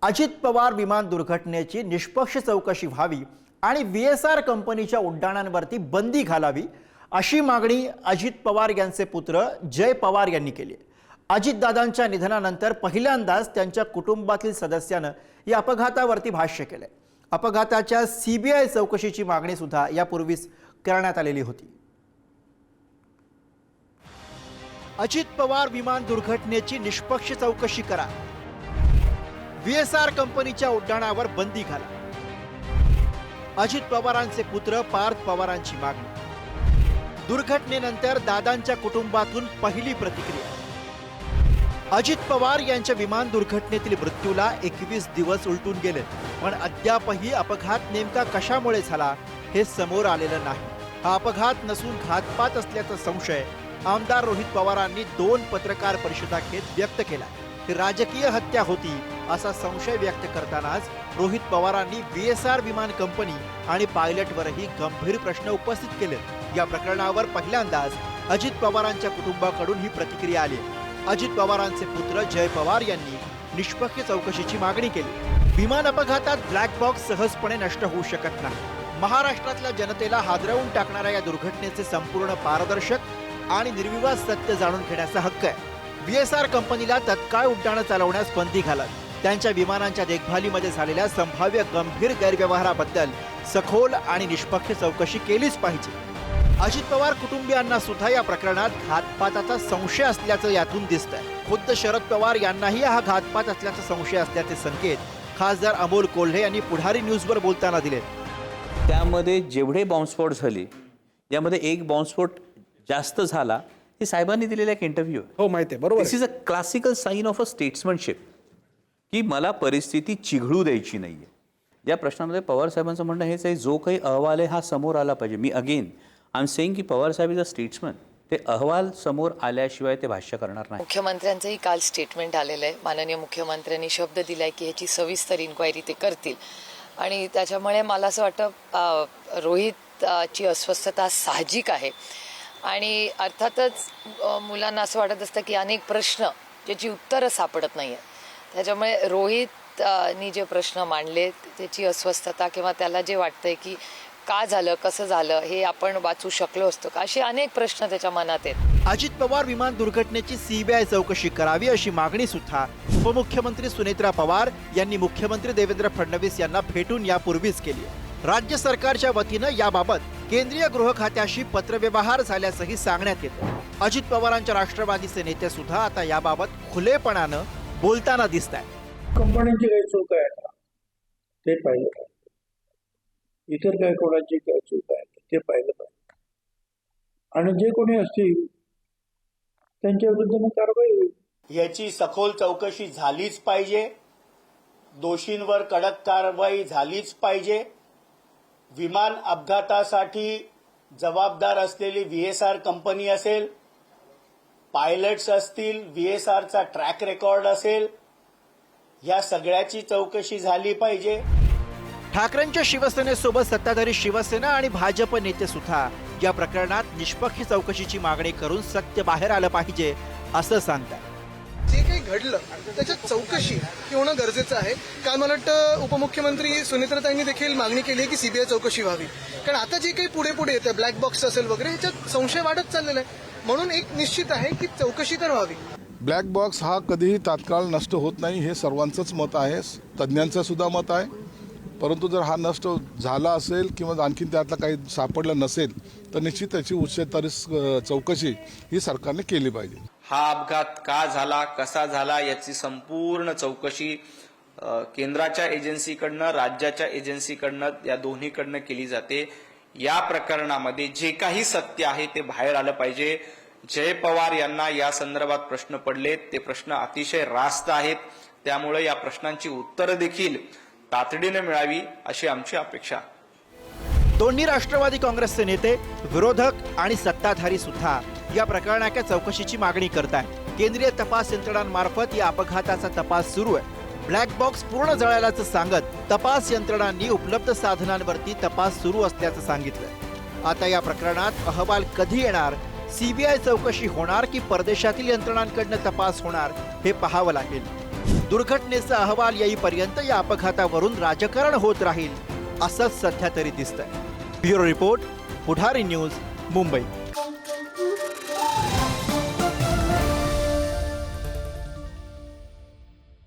अजित पवार विमान दुर्घटनेची निष्पक्ष चौकशी व्हावी आणि VSR कंपनीच्या उड्डाणांवरती बंदी घालावी अशी मागणी अजित पवार यांचे पुत्र जय पवार यांनी केली आहे। अजितदादांच्या निधनानंतर पहिल्यांदाच त्यांच्या कुटुंबातील सदस्यानं या अपघातावरती भाष्य केले। अपघाताच्या CBI चौकशीची मागणी सुद्धा यापूर्वीच करण्यात आलेली होती। अजित पवार विमान दुर्घटनेची निष्पक्ष चौकशी करा, VSR कंपनीच्या उड्डाणावर बंदी घाला, अजित पवारांचे पुत्र पार्थ पवारांची मागणी। दुर्घटनेनंतर दादांच्या कुटुंबातून पहिली प्रतिक्रिया। अजित पवार यांच्या विमान दुर्घटनेतील मृत्यूला 21 दिवस उलटून गेले, पण अद्यापही अपघात नेमका कशामुळे झाला हे समोर आलेलं नाही। हा अपघात नसून घातपात असल्याचा संशय आमदार रोहित पवारांनी 2 पत्रकार परिषदा घेत व्यक्त केला। ही राजकीय हत्या होती असा संशय व्यक्त करतानाच रोहित पवारांनी VSR विमान कंपनी आणि पायलटवरही गंभीर प्रश्न उपस्थित केले। या प्रकरणावर पहिल्यांदाच अजित पवारांच्या कुटुंबाकडून ही प्रतिक्रिया आली। अजित पवारांचे पुत्र जय पवार यांनी निष्पक्ष चौकशीची मागणी केली। विमान अपघातात ब्लॅक बॉक्स सहजपणे नष्ट होऊ शकत नाही। महाराष्ट्रातल्या जनतेला हादरवून टाकणाऱ्या या दुर्घटनेचे संपूर्ण पारदर्शक आणि निर्विवाद सत्य जाणून घेण्याचा हक्क आहे। VSR कंपनीला तत्काळ उड्डाणं चालवण्यास बंदी घालत त्यांच्या विमानांच्या देखभालीमध्ये झालेल्या संभाव्य गंभीर गैरव्यवहाराबद्दल सखोल आणि निष्पक्ष चौकशी केलीच पाहिजे। अजित पवार कुटुंबियांना सुद्धा या प्रकरणात घातपाताचा संशय असल्याचं यातून दिसतंय। खुद्द शरद पवार यांनाही हा घातपात असल्याचा संशय असल्याचे संकेत खासदार अमोल कोल्हे यांनी पुढारी न्यूजवर बोलताना दिले। त्यामध्ये जेवढे बॉम्बस्फोट झाले यामध्ये एक बॉम्बस्फोट जास्त झाला हे साहेबांनी दिलेला एक इंटरव्ह्यू आहे। हो माहिती आहे, बरोबर। This is a classical sign of a statesmanship की मला परिस्थिती चिघळू द्यायची नाहीये। या प्रश्नामध्ये पवार साहेबांचं म्हणणं हेच आहे, जो काही अहवाल आहे हा समोर आला पाहिजे। Me again I am saying की पवार साहेब इज अ स्टेट्समन, ते अहवाल समोर आल्याशिवाय ते भाष्य करणार नाही। मुख्यमंत्र्यांचंही काल स्टेटमेंट आलेलं आहे। माननीय मुख्यमंत्र्यांनी शब्द दिलाय की ह्याची सविस्तर इन्क्वायरी ते करतील आणि त्याच्यामुळे मला असं वाटतं रोहितची अस्वस्थता साहजिक आहे आणि अर्थातच मुलांना असं वाटत असतं की अनेक प्रश्न ज्याची उत्तरं सापडत नाही आहेत। त्याच्यामुळे रोहितनी जे प्रश्न मांडले त्याची अस्वस्थता किंवा त्याला जे वाटतंय की का झालं, कसं झालं, हे आपण वाचू शकलो असतो का, असे अनेक प्रश्न त्याच्या मनात आहेत। अजित पवार विमान दुर्घटनेची CBI चौकशी करावी अशी मागणी सुद्धा उपमुख्यमंत्री सुनेत्रा पवार यांनी मुख्यमंत्री देवेंद्र फडणवीस यांना भेटून यापूर्वीच केली आहे। राज्य सरकारच्या वतीनं याबाबत केंद्रीय गृह खात्याशी पत्रव्यवहार झाल्याचंही सांगण्यात येतं। अजित पवारांच्या राष्ट्रवादीचे नेते सुद्धा आता याबाबत खुलेपणानं बोलताना दिसत आहेत। कंपन्यांची काही चूक आहे का ते पाहिलं पाहिजे, इतर काय कोणाची काय चूक आहे ते पाहिलं पाहिजे आणि जे कोणी असतील त्यांच्या विरुद्ध कारवाई होईल। याची सखोल चौकशी झालीच पाहिजे, दोषींवर कडक कारवाई झालीच पाहिजे। विमान अपघातासाठी जबाबदार असलेली VSR कंपनी असेल, पायलट्स असतील, VSRचा ट्रॅक रेकॉर्ड असेल, या सगळ्याची चौकशी झाली पाहिजे। ठाकरेंच्या शिवसेनेसोबत सत्ताधारी शिवसेना आणि भाजप नेते सुद्धा या प्रकरणात निष्पक्ष चौकशीची मागणी करून सत्य बाहेर आलं पाहिजे असं सांगतात। जे काही घडलं त्याच्यात चौकशी होणं गरजेचं आहे। काल मला वाटतं उपमुख्यमंत्री सुनेत्राताईंनी देखील मागणी केली आहे की CBI चौकशी व्हावी, कारण आता जे काही पुढे पुढे येतं ब्लॅक बॉक्स असेल वगैरे ह्याच्यात संशय वाढत चाललेला आहे। म्हणून एक निश्चित आहे की चौकशी तर व्हावी। ब्लॅक बॉक्स हा कधीही तात्काळ नष्ट होत नाही हे सर्वांचंच मत आहे, तज्ज्ञांचं सुद्धा मत आहे। परंतु जर हा नष्ट झाला असेल किंवा आणखी त्यातलं काही सापडलं नसेल तर निश्चित त्याची उच्चस्तरीय चौकशी ही सरकारने केली पाहिजे। हा अपघात का झाला, कसा झाला याची संपूर्ण चौकशी केंद्राच्या एजन्सीकडनं, राज्याच्या एजन्सीकडनं, या दोन्हीकडनं केली जाते। या प्रकरणामध्ये जे काही सत्य आहे ते बाहेर आलं पाहिजे। जय पवार यांना या संदर्भात प्रश्न पडलेत, ते प्रश्न अतिशय रास्त आहेत, त्यामुळे या प्रश्नांची उत्तरं देखील तातडीने मिळावी अशी आमची अपेक्षा। दोन्ही राष्ट्रवादी काँग्रेसचे नेते, विरोधक आणि सत्ताधारी सुद्धा या प्रकरणाच्या चौकशीची मागणी करतात। केंद्रीय तपास यंत्रणांमार्फत या अपघाताचा तपास सुरू आहे। ब्लॅक बॉक्स पूर्ण जळाल्याचं सांगत तपास यंत्रणांनी उपलब्ध साधनांवरती तपास सुरू असल्याचं सांगितलं। आता या प्रकरणात अहवाल कधी येणार, CBI चौकशी होणार की परदेशातील यंत्रणांकडनं तपास होणार हे पाहावं लागेल। दुर्घटनेचा अहवाल येईपर्यंत या अपघातावरून राजकारण होत राहील असंच सध्या तरी दिसतंय. ब्युरो रिपोर्ट, पुढारी न्यूज, मुंबई.